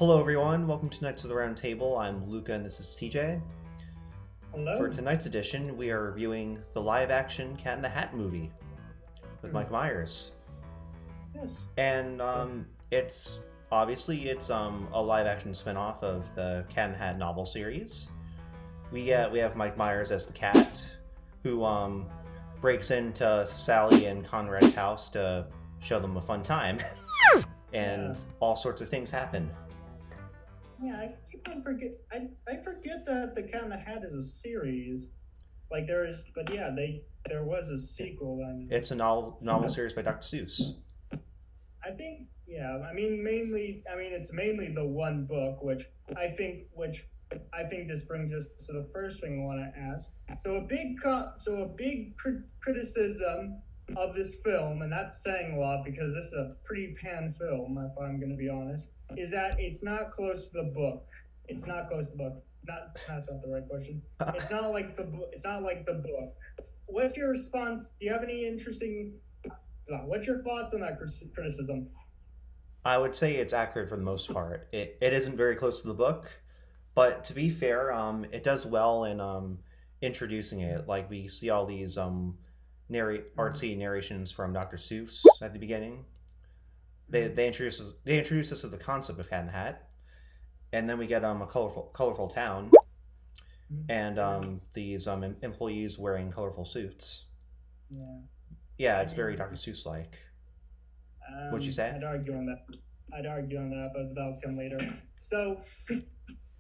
Hello, everyone. Welcome to Knights of the Round Table. I'm Luca, and this is TJ. For Hello. tonight's edition, we are reviewing the live-action Cat in the Hat movie with Mike Myers, Yes. and it's a live-action spin-off of the Cat in the Hat novel series. We have Mike Myers as the cat, who breaks into Sally and Conrad's house to show them a fun time, Yeah. and all sorts of things happen. Yeah. I keep on forget. I forget that the Cat in the Hat is a series. Like there is, but yeah, there was a sequel. It's a novel series by Dr. Seuss. I think. Yeah. I mean, mainly. I mean, it's mainly the one book, which I think this brings us to the first thing I want to ask. So a big criticism of this film, and that's saying a lot because this is a pretty pan film, if I'm going to be honest, is that it's not close to the book. It's not close to the book. Not that's not the right question. It's not like the book. It's not like the book. What's your response? Do you have any interesting? What's your thoughts on that criticism? I would say it's accurate for the most part. It isn't very close to the book, but to be fair, it does well in introducing it. Like we see all these artsy narrations from Dr. Seuss at the beginning. They introduce us to the concept of Cat in the Hat, and then we get a colorful town and these employees wearing colorful suits. Yeah. Yeah, I it's very mean, Dr. Seuss like. What'd you say? I'd argue on that. I'd argue on that, but that'll come later. So,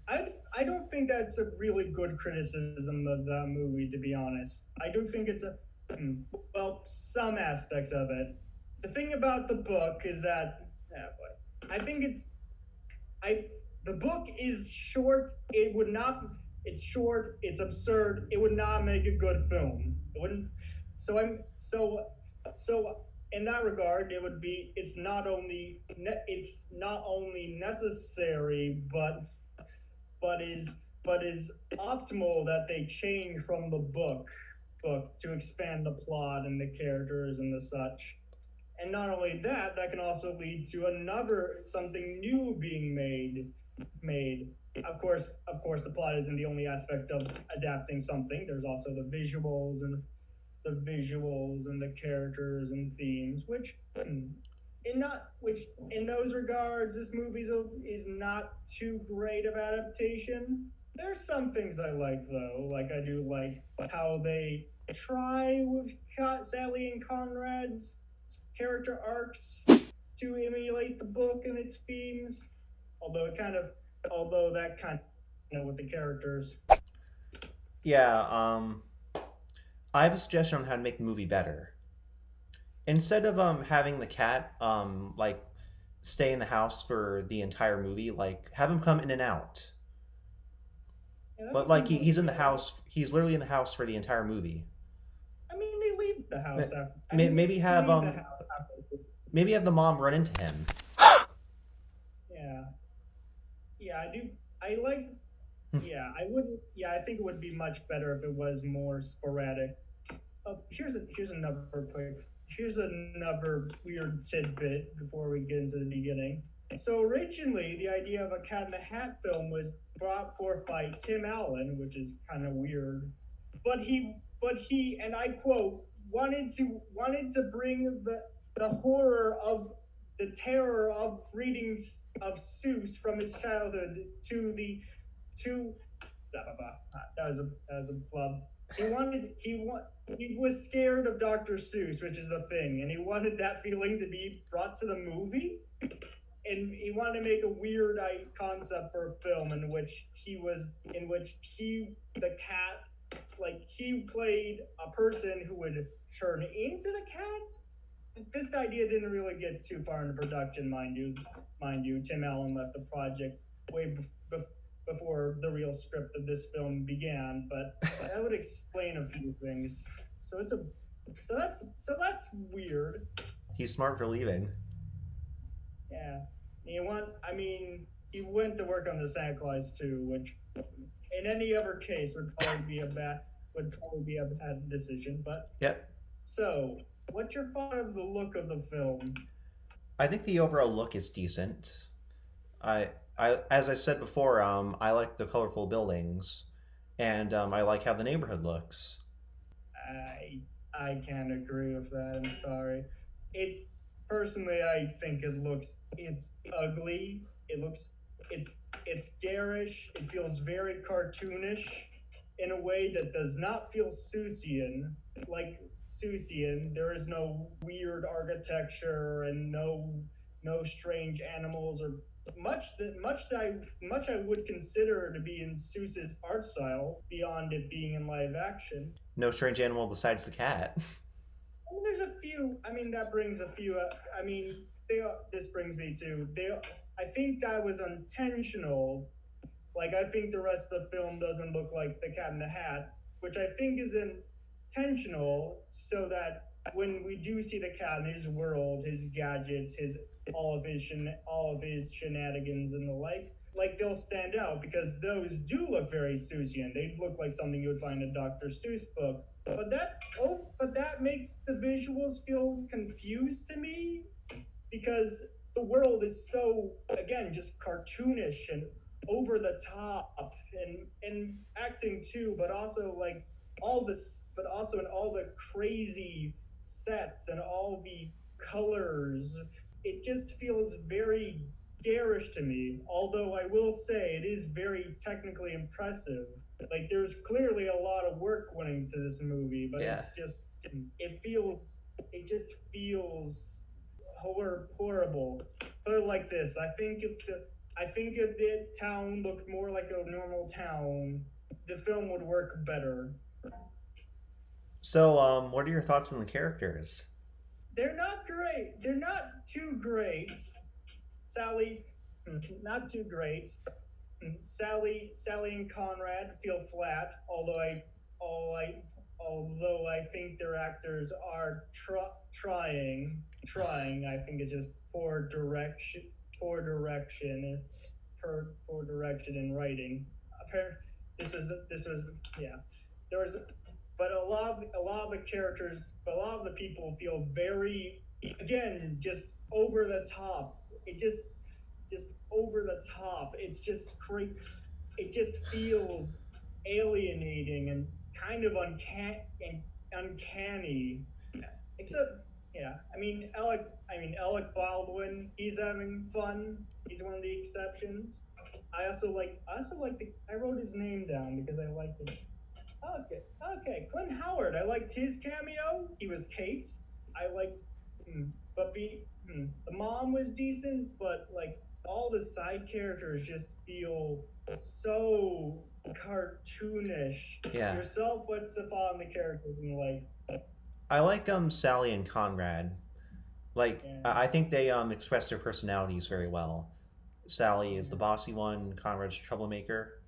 I don't think that's a really good criticism of that movie, to be honest. I do think it's well, some aspects of it. The thing about the book is that, yeah, boy, I think I, the book is short. It would not. It's short. It's absurd. It would not make a good film. It wouldn't. So I'm so in that regard, it would be. It's not only necessary, but is but is optimal that they change from the book to expand the plot and the characters and the such. And not only that, that can also lead to another something new being made. Of course, the plot isn't the only aspect of adapting something. There's also the characters and themes, which in those regards, this movie is not too great of adaptation. There's some things I like though, like I do like how they try with Sally and Conrad's character arcs to emulate the book and its themes. Although it kind of, although that kind of, with the characters. Yeah, I have a suggestion on how to make the movie better. Instead of having the cat like stay in the house for the entire movie, like have him come in and out. Yeah, that But would be like more. he's in the Yeah, house, he's literally in the house for the entire movie. I mean, they leave the house after. I mean, Maybe they have leave the house after. the mom run into him. Yeah, yeah, I do. I like. Yeah, I would. Yeah, I think it would be much better if it was more sporadic. Here's another weird tidbit before we get into the beginning. So originally, the idea of a Cat in the Hat film was brought forth by Tim Allen, which is kind of weird. But he, and I quote, wanted to bring the horror of the terror of readings of Seuss from his childhood to blah blah blah. That was a flub. He was scared of Dr. Seuss, which is a thing, and he wanted that feeling to be brought to the movie. And he wanted to make a weird concept for a film in which the cat, like he played a person who would turn into the cat. This idea didn't really get too far into production, mind you. Tim Allen left the project way before the real script of this film began, but that would explain a few things. So that's weird. He's smart for leaving. Yeah. I mean, he went to work on the Santa Claus too, which in any other case would probably be a bad decision. But Yep. so, what's your thought of the look of the film? I think the overall look is decent. I as I said before, I like the colorful buildings, and I like how the neighborhood looks. I can't agree with that. I'm sorry. It personally, I think it's ugly. It looks it's garish. It feels very cartoonish in a way that does not feel Seussian. Like Seussian, there is no weird architecture and no strange animals or much I would consider to be in Seuss's art style beyond it being in live action. No strange animal besides the cat. I mean, there's a few. I mean, that brings a few. I mean, this brings me to they. I think that was intentional. Like, I think the rest of the film doesn't look like the Cat in the Hat, which I think is intentional, so that when we do see the cat in his world, his gadgets, his all of his shenanigans and the like they'll stand out because those do look very Seussian. They look like something you would find in a Dr. Seuss book. But that makes the visuals feel confused to me because the world is so again just cartoonish and over the top and acting too, but also like all this, but also in all the crazy sets and all the colors, it just feels very garish to me. Although I will say it is very technically impressive. Like there's clearly a lot of work went into this movie, but Yeah. it's just it just feels horrible. Put it like this: I think if the town looked more like a normal town, the film would work better. So, what are your thoughts on the characters? They're not great. They're not too great. Sally, not too great. Sally and Conrad feel flat. All I, although I think their actors are trying. I think it's just poor direction, poor direction in writing. Apparently, this was yeah. There was, but a lot of the characters, but a lot of the people feel very again just over the top. It just over the top. It's just great. It just feels alienating and kind of uncanny. Except, yeah, I mean Alec Baldwin. He's having fun. He's one of the exceptions. I also like the. I wrote his name down because I liked it. Okay, okay. Clint Howard. I liked his cameo. He was Kate. I liked, the mom was decent, but like all the side characters just feel so cartoonish. Yeah. Yourself, what's the thought on the characters and I like Sally and Conrad. Like yeah, I think they express their personalities very well. Sally is the bossy one, Conrad's a troublemaker,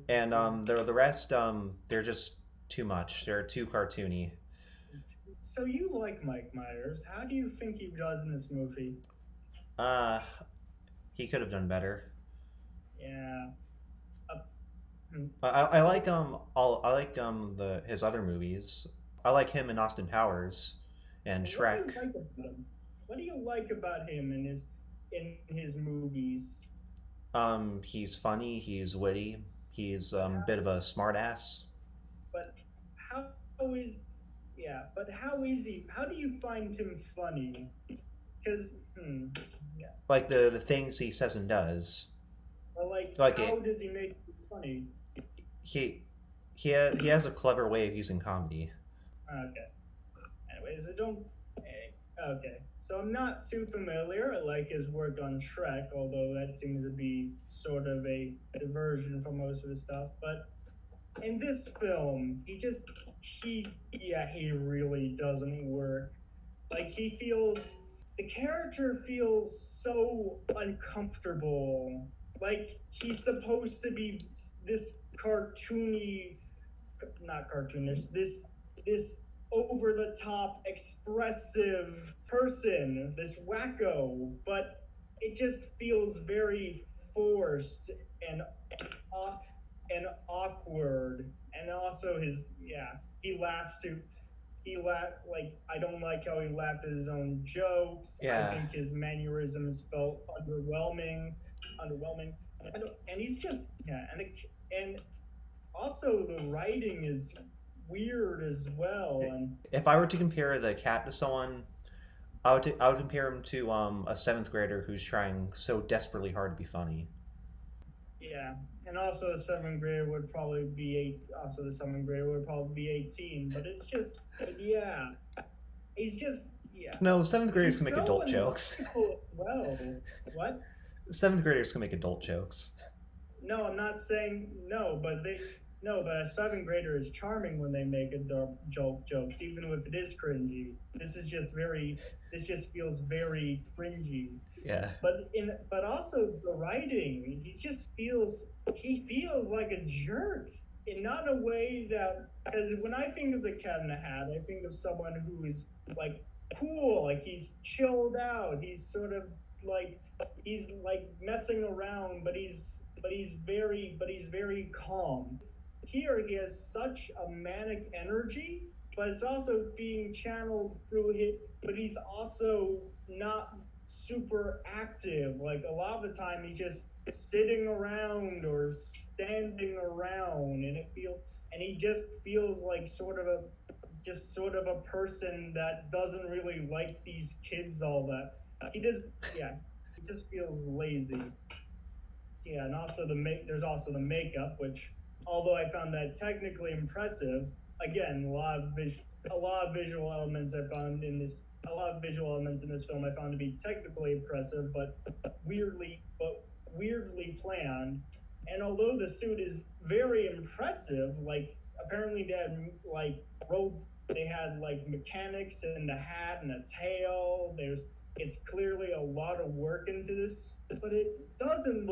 and the rest they're just too much. They're too cartoony. So you like Mike Myers? How do you think he does in this movie? Uh, he could have done better. Yeah. Uh, hmm. I like all I like the his other movies. I like him in Austin Powers and What do you Shrek. like about him? What do you like about him in his movies? He's funny. He's witty. He's But a bit of a smartass. but how is yeah? But how is he? How do you find him funny? Because yeah, Like the things he says and does. but like Like how it, does he make it funny? he he has a clever way of using comedy. Okay. Anyways, I don't. Okay, so I'm not too familiar. I like his work on Shrek, although that seems to be sort of a diversion from most of his stuff. But in this film, he really doesn't work. Like the character feels so uncomfortable. Like he's supposed to be this cartoony, not cartoonish, this over the top expressive person, this wacko, but it just feels very forced and uh, and awkward. And also his he laughs too. I don't like how he laughed at his own jokes. I Yeah. think his mannerisms felt underwhelming. And he's just yeah, and also the writing is weird as well. And If I were to compare the cat to someone, I would compare him to a seventh grader who's trying so desperately hard to be funny. yeah, and also the seventh grader would probably be eight. Also, the seventh grader would probably be 18. But it's just, but yeah, he's just yeah, No, seventh graders can he's make so adult jokes. unlikable. Well, what? Seventh graders can make adult jokes. No, I'm not saying no, but no, but a seventh grader is charming when they make adult jokes, even if it is cringy. This just feels very cringy. Yeah. But also the writing, he feels like a jerk, and not in a way that, because when I think of the Cat in the Hat, I think of someone who is like cool, like he's chilled out, he's sort of like he's like messing around, but he's very calm. Here he has such a manic energy, but it's also being channeled through his, but he's also not super active. Like a lot of the time he's just sitting around or standing around, and he just feels like sort of a person that doesn't really like these kids all that. He just yeah, he just feels lazy. So, yeah, and also there's also the makeup, which although I found that technically impressive, again a lot of visual elements I found in this a lot of visual elements in this film I found to be technically impressive, but weirdly planned. And although the suit is very impressive, like apparently they had like mechanics in the hat and the tail. It's clearly a lot of work into this, but it doesn't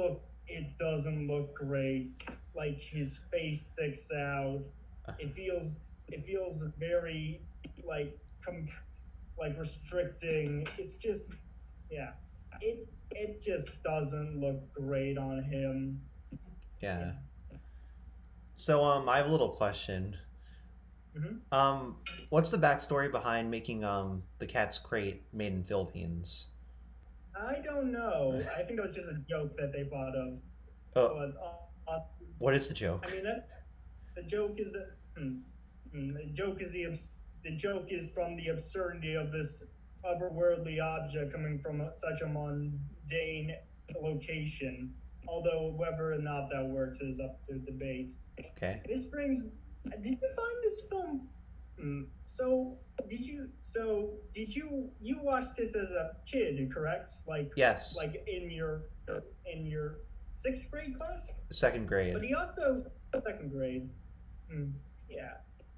look great. Like his face sticks out. It feels it feels very like like restricting. It's just yeah. It just doesn't look great on him. Yeah. Yeah. So I have a little question. Mm-hmm. Um, what's the backstory behind making the cat's crate made in Philippines? I don't know. I think it was just a joke that they thought of. Oh, But what is the I joke? mean that the joke is the joke is from the absurdity of this otherworldly object coming from such a mundane location. Although whether or not that works is up to debate. Okay. This brings. Did you find this film? Did you watched this as a kid? Correct? Yes. Like in your sixth grade class? Second grade. But he also second grade. Hmm, yeah,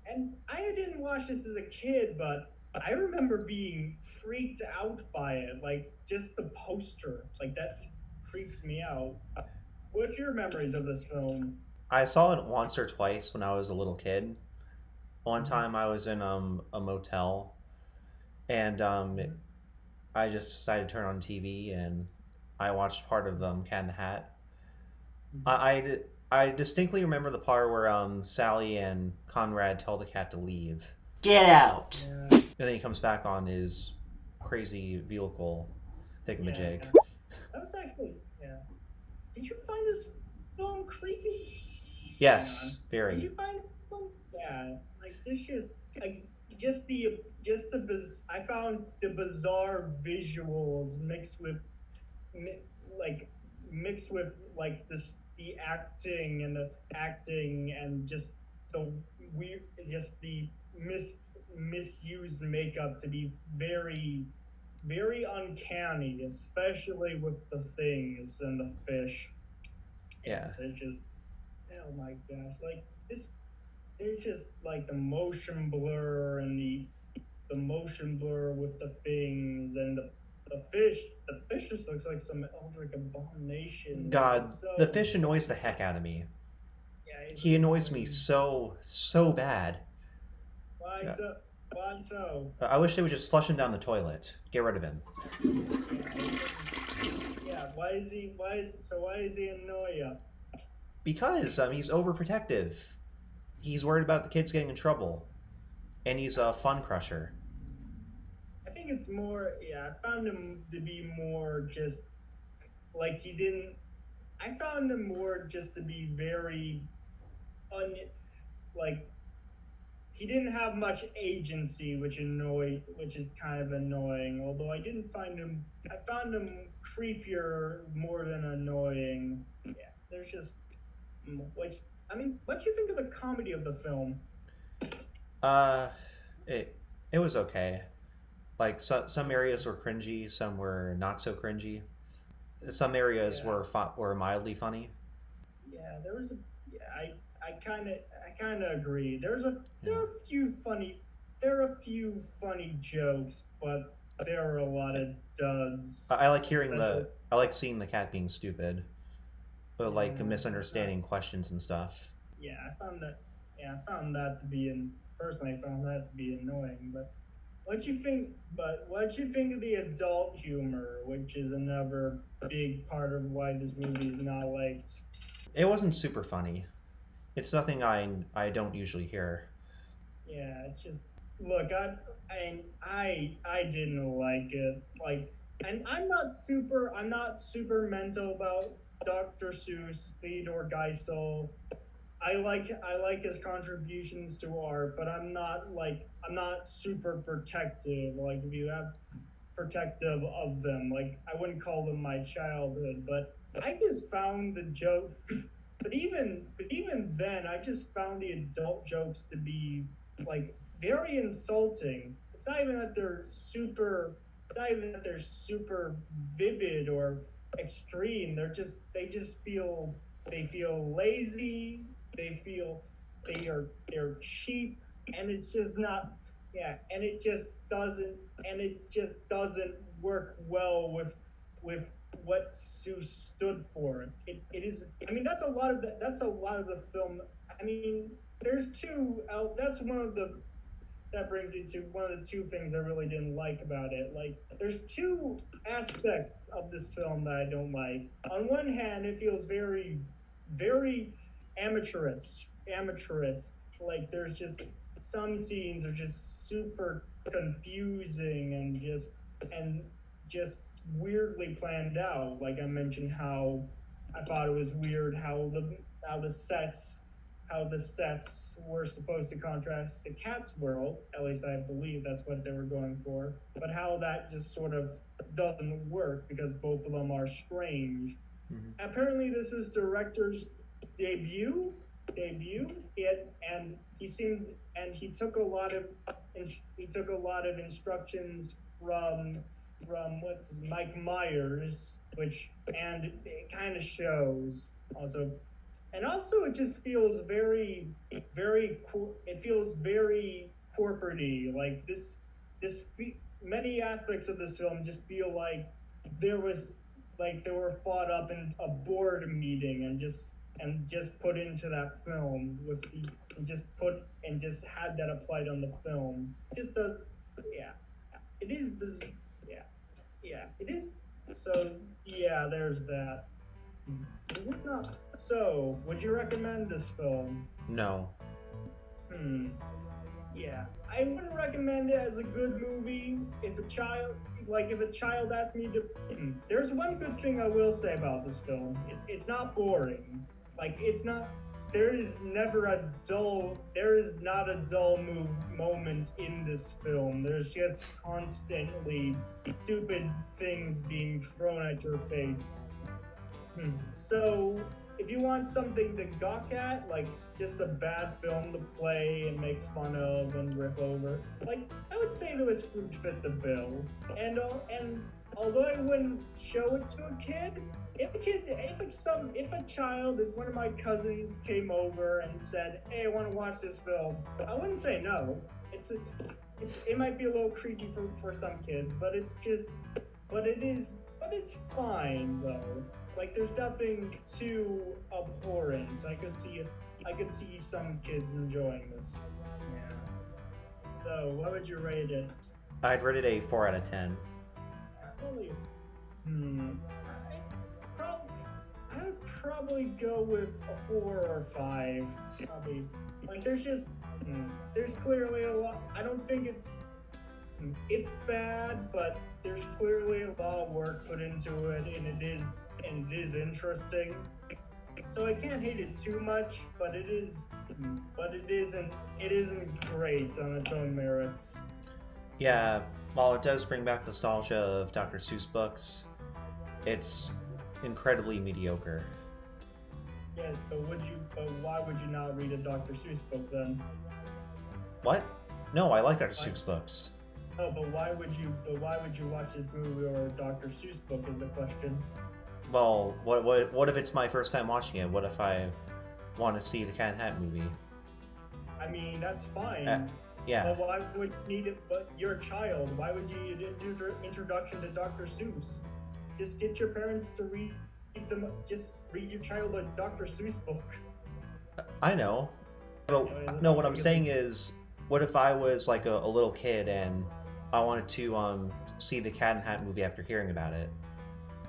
and I didn't watch this as a kid, but I remember being freaked out by it. Like just the poster, like that's freaked me out. What's your memories of this film? I saw it once or twice when I was a little kid. One Mm-hmm. time I was in a motel and Mm-hmm. I just decided to turn on TV and I watched part of Cat in the Hat. I distinctly remember the part where Sally and Conrad tell the cat to leave. Get out! Yeah, And then he comes back on his crazy vehicle yeah. thingamajig. That was actually yeah. Did you find this film creepy? Yeah. Yes, Did very. you find film? Yeah. Like this just like I found the bizarre visuals mi- like mixed with like this the acting and just the weird just the misused makeup to be very uncanny, especially with the things and the fish. Yeah, Yeah. it's just oh my gosh, like this. It's just like the motion blur and the motion blur with the things and the fish. The fish just looks like some eldritch abomination. Like God, it's the so fish annoys the heck out of me. yeah, he's He annoys me annoying. so bad. Why Yeah. so? Why so? I wish they would just flush him down the toilet. Get rid of him. Yeah, why does he annoy you? Because he's overprotective. He's worried about the kids getting in trouble. and he's a fun crusher. I think it's more. Yeah, I found him to be more just like he didn't. I found him more just to be very un like he didn't have much agency, which is kind of annoying. Although I found him creepier more than annoying. Yeah, there's just, which, I mean, what do you think of the comedy of the film? Uh, it it was okay. Like some areas were cringy, some were not so cringy. Some areas Yeah, were mildly funny. yeah, there was a, yeah, I kind of agree. Yeah. There are a few funny, there are a few funny jokes, but there are a lot of duds, I like hearing especially. I like seeing the cat being stupid, but like Yeah, it's not. misunderstanding questions and stuff. Yeah, I found that. Yeah, I found that to be in. Personally, I found that to be annoying. But what you think? But what you think of the adult humor, which is another big part of why this movie is not liked? It wasn't super funny. It's nothing I don't usually hear. Yeah, it's just look. I didn't like it. Like, and I'm not super mental about Dr. Seuss, Theodore Geisel. I like his contributions to art, but I'm not super protective. Like if you have protective of them, like I wouldn't call them my childhood, but I just found the joke. But even then, I just found the adult jokes to be like very insulting. It's not even that they're super. It's not even that they're super vivid or extreme. They just feel they feel lazy. They feel they're cheap, and it's just not. Yeah, and it just doesn't work well with what Sue stood for. It is. I mean, that's a lot of the film. I mean, there's two. That's one of the that brings me to one of the two things I really didn't like about it. Like, there's two aspects of this film that I don't like. On one hand, it feels very amateurish. Like, there's just some scenes are just super confusing and just weirdly planned out. Like I mentioned, how I thought it was weird how the sets how the sets were supposed to contrast the cat's world. At least I believe that's what they were going for. But how that just sort of doesn't work because both of them are strange. Hmm. Apparently, this is director's debut. Debut. It and he seemed and he took a lot of instructions what's Mike Myers, which and it kind of shows also and also it just feels it feels very corporate-y. Like this many aspects of this film just feel like there was they were fought up in a board meeting and just put into that film with the and just had that applied on the film. It just does. Yeah, it is yeah, yeah, it is. So yeah, there's that. Is this not so? Would you recommend this film? No. Hmm. Yeah, I wouldn't recommend it as a good movie. If a child asked me to, there's one good thing I will say about this film. It's not boring. Like it's not. There is not a dull moment in this film. There's just constantly stupid things being thrown at your face. So, if you want something to gawk at, like just a bad film to play and make fun of and riff over, like I would say this would fit the bill. And although I wouldn't show it to a kid, if a child, if one of my cousins came over and said, "Hey, I want to watch this film," I wouldn't say no. It might be a little creepy for some kids, but it's fine though. Like there's nothing too abhorrent. I could see some kids enjoying this. Yeah. So what would you rate it? I'd rate it a 4 out of 10. Probably. I prob- I would probably go with a 4 or 5. Probably. Like, there's clearly a lot. I don't think it's bad, but there's clearly a lot of work put into it, and it is interesting. So I can't hate it too much, but it isn't great on its own merits. Yeah, while it does bring back nostalgia of Dr. Seuss books, it's incredibly mediocre. Yes, but why would you not read a Dr. Seuss book then? What? No, I like Dr. Why? Seuss books. Oh, but why would you watch this movie or a Dr. Seuss book is the question. Well, what if it's my first time watching it? What if I want to see the Cat in the Hat movie? I mean, that's fine. Yeah. But why would you need it? But you're a child. Why would you need an introduction to Dr. Seuss? Just get your parents to read them. Just read your child a Dr. Seuss book. I know. But no, what I'm saying is, what if I was like a little kid and I wanted to see the Cat in the Hat movie after hearing about it?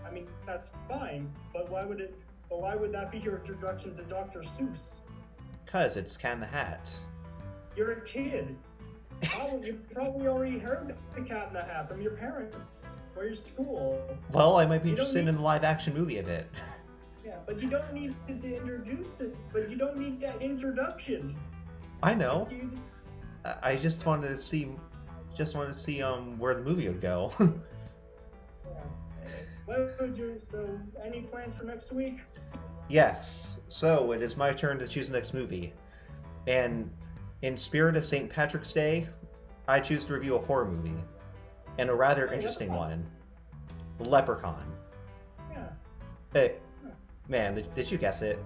I mean, that's fine. But why would that be your introduction to Dr. Seuss? Cause it's Cat in the Hat. You're a kid. You probably already heard the Cat in the Hat from your parents or your school. Well, I might be interested in a live-action movie of it. Yeah, but you don't need to introduce it. But you don't need that introduction. I know. I just wanted to see, where the movie would go. So, any plans for next week? Yes. So it is my turn to choose the next movie, and in spirit of St. Patrick's Day, I choose to review a horror movie, and a rather interesting one, Leprechaun. Yeah. Hey, man, did you guess it?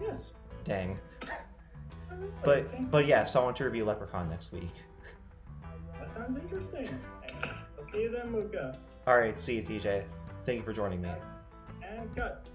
Yes. Dang. But yes, I want to review Leprechaun next week. That sounds interesting. I'll see you then, Luca. All right, see you, TJ. Thank you for joining me. And cut.